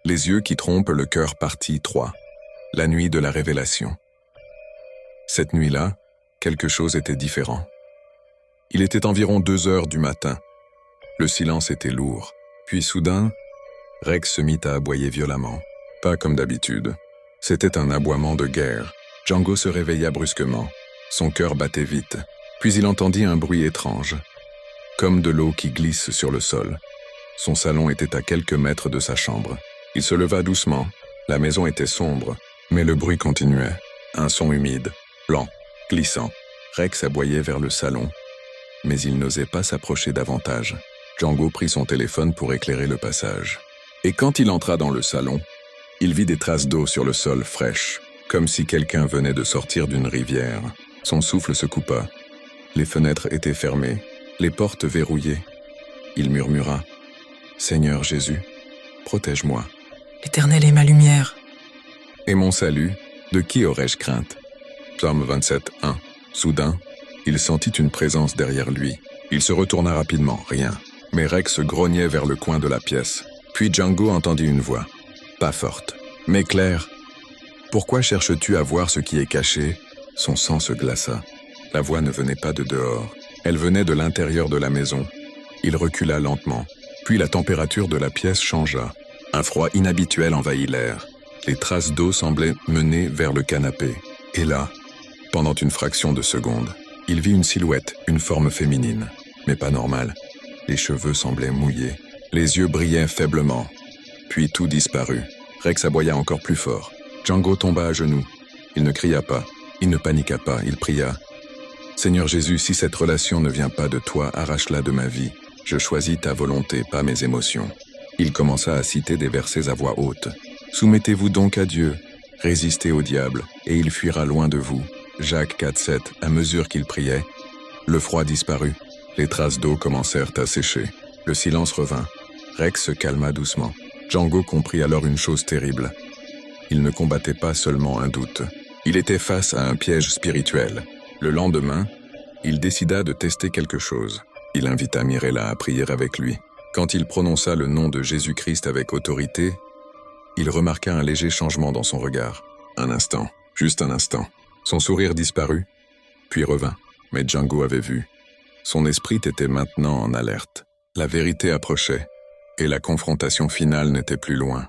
Les yeux qui trompent le cœur partie 3. La nuit de la révélation. Cette nuit-là, quelque chose était différent. Il était environ 2 heures du matin. Le silence était lourd. Puis soudain, Rex se mit à aboyer violemment. Pas comme d'habitude. C'était un aboiement de guerre. Django se réveilla brusquement. Son cœur battait vite. Puis il entendit un bruit étrange, comme de l'eau qui glisse sur le sol. Son salon était à quelques mètres de sa chambre. Il se leva doucement. La maison était sombre, mais le bruit continuait. Un son humide, lent, glissant. Rex aboyait vers le salon, mais il n'osait pas s'approcher davantage. Django prit son téléphone pour éclairer le passage. Et quand il entra dans le salon, il vit des traces d'eau sur le sol fraîches, comme si quelqu'un venait de sortir d'une rivière. Son souffle se coupa. Les fenêtres étaient fermées, les portes verrouillées. Il murmura « Seigneur Jésus, protège-moi. L'Éternel est ma lumière. Et mon salut, de qui aurais-je crainte ?» Psaume 27, 1. Soudain, il sentit une présence derrière lui. Il se retourna rapidement, rien. Mais Rex grognait vers le coin de la pièce. Puis Django entendit une voix, pas forte, mais claire. « Pourquoi cherches-tu à voir ce qui est caché ?» Son sang se glaça. La voix ne venait pas de dehors. Elle venait de l'intérieur de la maison. Il recula lentement. Puis la température de la pièce changea. Un froid inhabituel envahit l'air. Les traces d'eau semblaient mener vers le canapé. Et là, pendant une fraction de seconde, il vit une silhouette, une forme féminine, mais pas normale. Les cheveux semblaient mouillés. Les yeux brillaient faiblement. Puis tout disparut. Rex aboya encore plus fort. Django tomba à genoux. Il ne cria pas. Il ne paniqua pas. Il pria. « Seigneur Jésus, si cette relation ne vient pas de toi, arrache-la de ma vie. Je choisis ta volonté, pas mes émotions. » Il commença à citer des versets à voix haute. « Soumettez-vous donc à Dieu. Résistez au diable, et il fuira loin de vous. » Jacques 4,7. À mesure qu'il priait, le froid disparut. Les traces d'eau commencèrent à sécher. Le silence revint. Rex se calma doucement. Django comprit alors une chose terrible. Il ne combattait pas seulement un doute. Il était face à un piège spirituel. Le lendemain, il décida de tester quelque chose. Il invita Mirella à prier avec lui. Quand il prononça le nom de Jésus-Christ avec autorité, il remarqua un léger changement dans son regard. Un instant, juste un instant. Son sourire disparut, puis revint. Mais Django avait vu. Son esprit était maintenant en alerte. La vérité approchait, et la confrontation finale n'était plus loin.